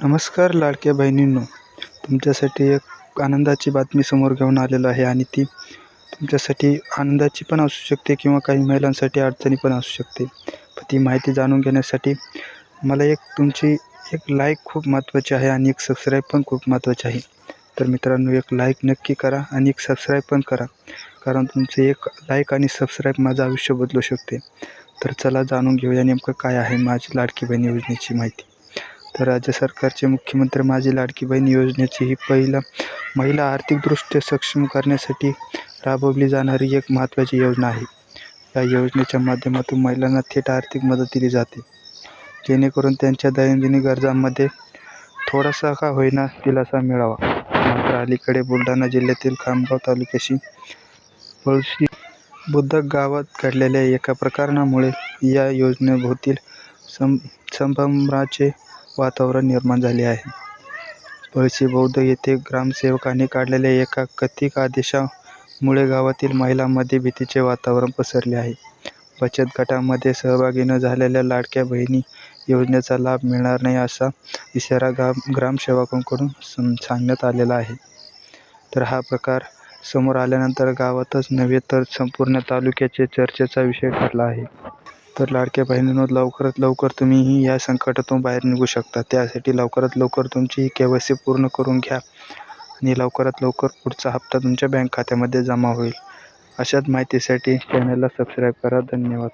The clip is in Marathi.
नमस्कार लाडक्या बहिणींनो, तुमच्यासाठी एक आनंदाची बातमी समोर घेऊन आलेलो आहे आणि ती तुमच्यासाठी आनंदाची पण असू शकते किंवा काही महिलांसाठी अडचणी पण असू शकते. पण ती माहिती जाणून घेण्यासाठी मला तुमची एक लाईक खूप महत्त्वाची आहे आणि एक सबस्क्राईब पण खूप महत्त्वाची आहे. तर मित्रांनो, एक लाईक नक्की करा आणि एक सबस्क्राईब पण करा, कारण तुमचे एक लाईक आणि सबस्क्राईब माझं आयुष्य बदलू शकते. तर चला जाणून घेऊया नेमकं काय आहे माझी लाडकी बहीण योजनेची माहिती. तर राज्य सरकारचे मुख्यमंत्री माझी लाडकी बहीण योजनेची ही महिला आर्थिकदृष्ट्या सक्षम करण्यासाठी राबवली जाणारी एक महत्त्वाची योजना आहे. या योजनेच्या माध्यमातून महिलांना थेट आर्थिक मदत दिली जाते, जेणेकरून त्यांच्या दैनंदिन गरजांमध्ये थोडासा का होईना दिलासा मिळावा. मात्र अलीकडे बुलढाणा जिल्ह्यातील खामगाव तालुक्याशी पळशी बुद्रुक गावात घडलेल्या एका प्रकरणामुळे या योजनेभोवती संभ्रमाचे वातावरण निर्माण झाले आहे. पळशी बौद्ध येथे ग्रामसेवकाने काढलेल्या एका कथित आदेशामुळे गावातील महिलांमध्ये भीतीचे वातावरण पसरले आहे. बचत गटामध्ये सहभागी न झालेल्या लाडक्या बहिणी योजनेचा लाभ मिळणार नाही असा इशारा ग्रामसेवकांकडून सांगण्यात आलेला आहे. तर हा प्रकार समोर आल्यानंतर गावातच नव्हे तर संपूर्ण तालुक्याचे चर्चेचा विषय ठरला आहे. तर लाडक्या बहिणींनो, लवकरात लवकर तुम्हीही या संकटातून बाहेर निघू शकता. त्यासाठी लवकरात लवकर तुमची KYC पूर्ण करून घ्या आणि लवकरात लवकर पुढचा हप्ता तुमच्या बँक खात्यामध्ये जमा होईल. अशाच माहितीसाठी चॅनलला सबस्क्राईब करा. धन्यवाद.